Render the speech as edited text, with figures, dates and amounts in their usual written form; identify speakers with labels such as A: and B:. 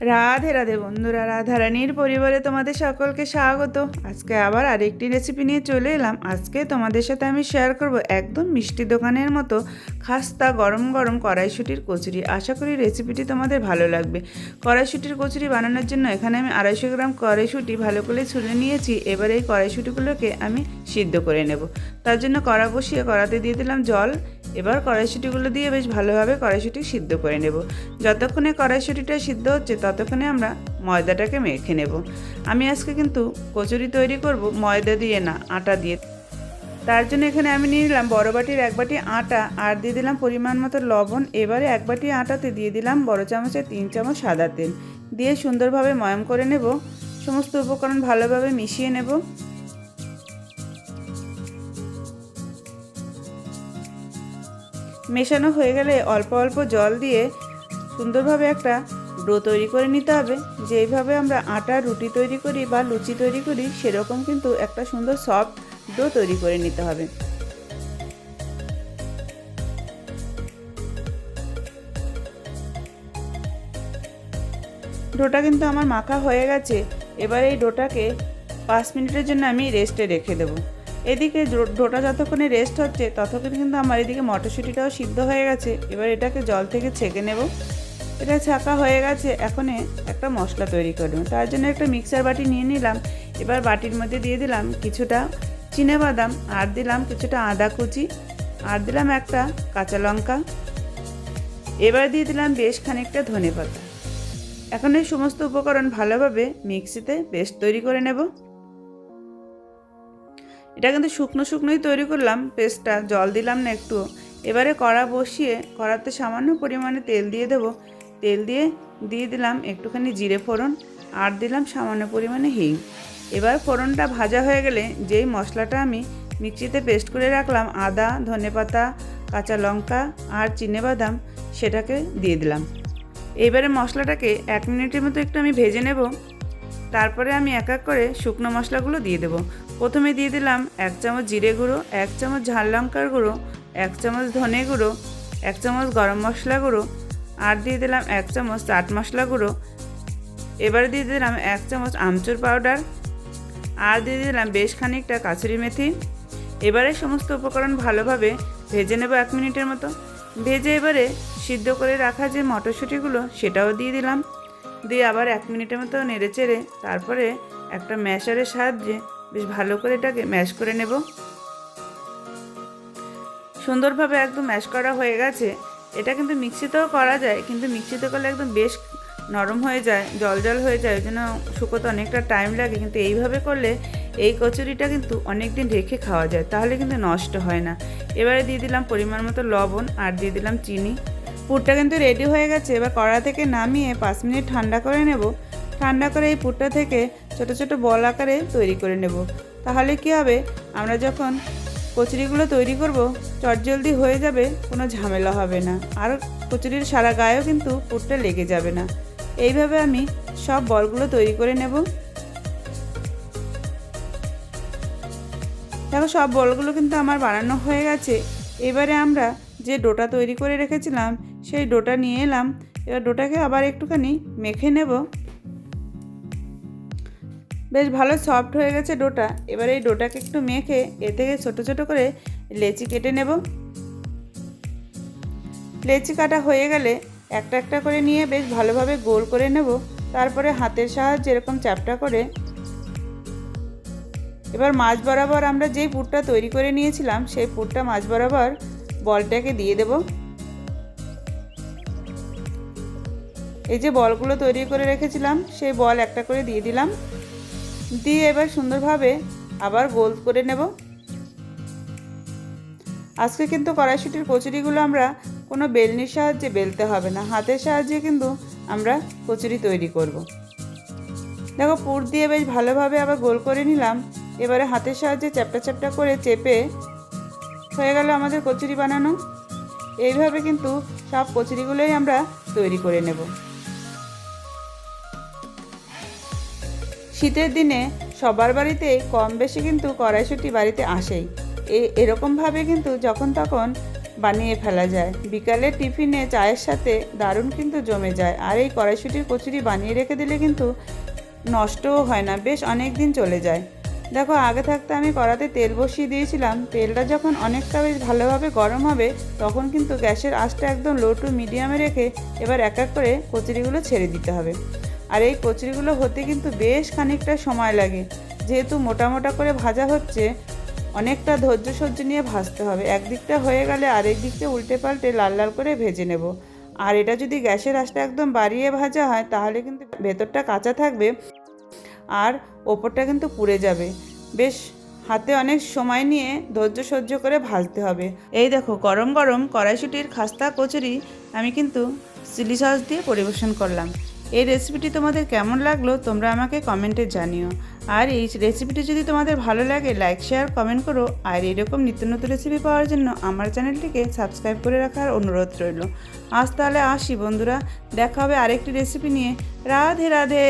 A: রাধে রাধে বন্ধুরা, রাধারানীর পরিবারে তোমাদের সকলকে স্বাগত। আজকে আবার আরেকটি রেসিপি নিয়ে চলে এলাম। আজকে তোমাদের সাথে আমি শেয়ার করব একদম মিষ্টি দোকানের মতো খাস্তা গরম গরম কড়াইশুঁটির কচুরি। আশা করি রেসিপিটি তোমাদের ভালো লাগবে। কড়াইশুঁটির কচুরি বানানোর জন্য এখানে আমি 250 গ্রাম কড়াইশুঁটি ভালো করে ছুলে নিয়েছি। এবার এই কড়াইশুঁটিগুলোকে আমি সিদ্ধ করে নেব। তার জন্য কড়া বসিয়ে কড়াতে দিয়ে দিলাম জল। এবার কড়াইশুঁটিগুলো দিয়ে বেশ ভালোভাবে কড়াইশুঁটি সিদ্ধ করে নেব। যতক্ষণে কড়াইশুঁটিটা সিদ্ধ হচ্ছে ততক্ষণে আমরা ময়দাটাকে মেখে নেব। আমি আজকে কিন্তু কচুরি তৈরি করব ময়দা দিয়ে না, আটা দিয়ে। তার জন্য এখানে আমি নিয়ে নিলাম বড় বাটির 1 বাটি আটা আর দিয়ে দিলাম পরিমাণ মতো লবণ। এবারে 1 বাটি আটাতে দিয়ে দিলাম বড় চামচে 3 চামচ সাদা তেল দিয়ে সুন্দরভাবে ময়াম করে নেব। সমস্ত উপকরণ ভালোভাবে মিশিয়ে নেব। মেশানো হয়ে গেলে অল্প অল্প জল দিয়ে সুন্দরভাবে একটা ডো তৈরি করে নিতে হবে। যেইভাবে আমরা আটার রুটি তৈরি করি বা লুচি তৈরি করি সেরকম কিন্তু একটা সুন্দর সফট ডো তৈরি করে নিতে হবে। ডোটা কিন্তু আমার মাখা হয়ে গেছে। এবার এই ডোটাকে 5 মিনিটের জন্য আমি রেস্টে রেখে দেবো। এদিকে ডোটা যতক্ষণে রেস্ট হচ্ছে ততক্ষণ কিন্তু আমার এদিকে মটরশুঁটিটাও সিদ্ধ হয়ে গেছে। এবার এটাকে জল থেকে ছেঁকে নেব। এটা ছাঁকা হয়ে গেছে। এখন একটা মশলা তৈরি করব। তার জন্য একটা মিক্সার বাটি নিয়ে নিলাম। এবার বাটির মধ্যে দিয়ে দিলাম কিছুটা চিনেবাদাম আর দিলাম কিছুটা আদা কুচি আর দিলাম একটা কাঁচা লঙ্কা। এবার দিয়ে দিলাম বেশ খানিকটা ধনেপাতা। এখন এই সমস্ত উপকরণ ভালোভাবে মিক্সিতে পেস্ট তৈরি করে নেব। এটা কিন্তু শুকনো শুকনোই তৈরি করলাম পেস্টটা, জল দিলাম না একটু। এবারে কড়া বসিয়ে কড়াতে সামান্য পরিমাণে তেল দিয়ে দেব। তেল দিয়ে দিলাম একটুখানি জিরে ফোড়ন আর দিলাম সামান্য পরিমাণে হিং। এবার ফোড়নটা ভাজা হয়ে গেলে যেই মশলাটা আমি মিক্সিতে পেস্ট করে রাখলাম আদা, ধনেপাতা, কাঁচা লঙ্কা আর চিনেবাদাম সেটাকে দিয়ে দিলাম। এবারে মশলাটাকে 1 মিনিটের মতো একটু আমি ভেজে নেব। তারপরে আমি এক এক করে শুকনো মশলাগুলো দিয়ে দেব। প্রথমে দিয়ে দিলাম 1 চামচ জিরে গুঁড়ো, 1 চামচ ঝাল লঙ্কার গুঁড়ো, 1 চামচ ধনে গুঁড়ো, 1 চামচ গরম মশলা গুঁড়ো আর দিয়ে দিলাম 1 চামচ চাট মশলা গুঁড়ো। এবারে দিয়ে দিলাম 1 চামচ আমচুর পাউডার আর দিয়ে দিলাম বেশ খানিকটা কাসুরি মেথি। এবারে সমস্ত উপকরণ ভালোভাবে ভেজে নেব 1 মিনিটের মতো। ভেজে এবারে সিদ্ধ করে রাখা যে মটরশুঁটিগুলো সেটাও দিয়ে দিলাম। দিয়ে আবার 1 মিনিটের মতো নেড়ে চেড়ে তারপরে একটা ম্যাশারের সাহায্যে বেশ ভালো করে এটাকে ম্যাশ করে নেব। সুন্দরভাবে একদম ম্যাশ করা হয়ে গেছে। এটা কিন্তু মিক্সিতেও করা যায়, কিন্তু মিক্সিতে করলে একদম বেশ নরম হয়ে যায়, জল জল হয়ে যায়, ওই জন্য শুকোতে অনেকটা টাইম লাগে। কিন্তু এইভাবে করলে এই কচুরিটা কিন্তু অনেক দিন রেখে খাওয়া যায়, তাহলে কিন্তু নষ্ট হয় না। এবারে দিয়ে দিলাম পরিমাণ মতো লবণ আর দিয়ে দিলাম চিনি। পুরটা কিন্তু রেডি হয়ে গেছে। এবার কড়া থেকে নামিয়ে 5 মিনিট ঠান্ডা করে নেব। ঠান্ডা করে এই পুরটা থেকে ছোট ছোট বল আকারে তৈরি করে নেব। তাহলে কি হবে, আমরা যখন কচুরিগুলো তৈরি করব চটজলদি হয়ে যাবে, কোনো ঝামেলা হবে না। আর কচুরির সারা গায়েও কিন্তু পুরটা লেগে যাবে না। এইভাবে আমি সব বলগুলো তৈরি করে নেব। দেখো সব বলগুলো কিন্তু আমার বানানো হয়ে গেছে। এবারে আমরা যে ডোটা তৈরি করে রেখেছিলাম সেই ডোটা নিয়ে এলাম। এবার ডোটাকে আবার একটুখানি মেখে নেব। বেশ ভালো সফট হয়ে গেছে ডোটা। এবার এই ডোটাকে একটু মেখে এ থেকে ছোটো ছোটো করে লেচি কেটে নেব। লেচি কাটা হয়ে গেলে একটা একটা করে নিয়ে বেশ ভালোভাবে গোল করে নেব। তারপরে হাতের সাহায্যে এরকম চ্যাপটা করে এবার মাঝ বরাবর আমরা যেই পুরটা তৈরি করে নিয়েছিলাম সেই পুরটা মাঝ বরাবর বলটাকে দিয়ে দেব। এই যে বলগুলো তৈরি করে রেখেছিলাম সেই বল একটা করে দিয়ে দিলাম। দিয়ে এবার সুন্দরভাবে আবার গোল করে নেব। আজকে কিন্তু কড়াইশুঁটির কচুরিগুলো আমরা কোনো বেলনির সাহায্যে বেলতে হবে না, হাতের সাহায্যে কিন্তু আমরা কচুরি তৈরি করব। দেখো পুর দিয়ে বেশ ভালোভাবে আবার গোল করে নিলাম। এবারে হাতের সাহায্যে চ্যাপটা চ্যাপটা করে চেপে হয়ে গেল আমাদের কচুরি বানানো। এইভাবে কিন্তু সব কচুরিগুলোই আমরা তৈরি করে নেব। শীতের দিনে সবার বাড়িতেই কম বেশি কিন্তু কড়াইশুঁটি বাড়িতে আসেই। এরকমভাবে কিন্তু যখন তখন বানিয়ে ফেলা যায়। বিকালে টিফিনে চায়ের সাথে দারুণ কিন্তু জমে যায়। আর এই কড়াইশুঁটির কচুরি বানিয়ে রেখে দিলে কিন্তু নষ্টও হয় না, বেশ অনেক দিন চলে যায়। দেখো আগে থাকতে আমি কড়াতে তেল বসিয়ে দিয়েছিলাম। তেলটা যখন অনেকটা বেশ ভালোভাবে গরম হবে তখন কিন্তু গ্যাসের আঁচটা একদম লো টু মিডিয়ামে রেখে এবার এক এক করে কচুরিগুলো ছেড়ে দিতে হবে। আর এই কচুরিগুলো হতে কিন্তু বেশ খানিকটা সময় লাগে, যেহেতু মোটা মোটা করে ভাজা হচ্ছে অনেকটা ধৈর্য সহ্য নিয়ে ভাজতে হবে। একদিকটা হয়ে গেলে আরেক দিকটা উল্টে পাল্টে লাল লাল করে ভেজে নেব। আর এটা যদি গ্যাসের আঁচটা একদম বাড়িয়ে ভাজা হয় তাহলে কিন্তু ভেতরটা কাঁচা থাকবে আর ওপরটা কিন্তু পুড়ে যাবে। বেশ হাতে অনেক সময় নিয়ে ধৈর্য সহ্য করে ভাজতে হবে। এই দেখো গরম গরম কড়াইশুঁটির খাস্তা কচুরি আমি কিন্তু চিলি সস দিয়ে পরিবেশন করলাম। এই রেসিপিটি তোমাদের কেমন লাগলো তোমরা আমাকে কমেন্টে জানিও। আর এই রেসিপিটি যদি তোমাদের ভালো লাগে লাইক শেয়ার কমেন্ট করো। আর এরকম নিত্য নতুন রেসিপি পাওয়ার জন্য আমার চ্যানেলটিকে সাবস্ক্রাইব করে রাখার অনুরোধ রইল। আজ তাহলে আসি বন্ধুরা, দেখা হবে আরেকটি রেসিপি নিয়ে। রাধে রাধে।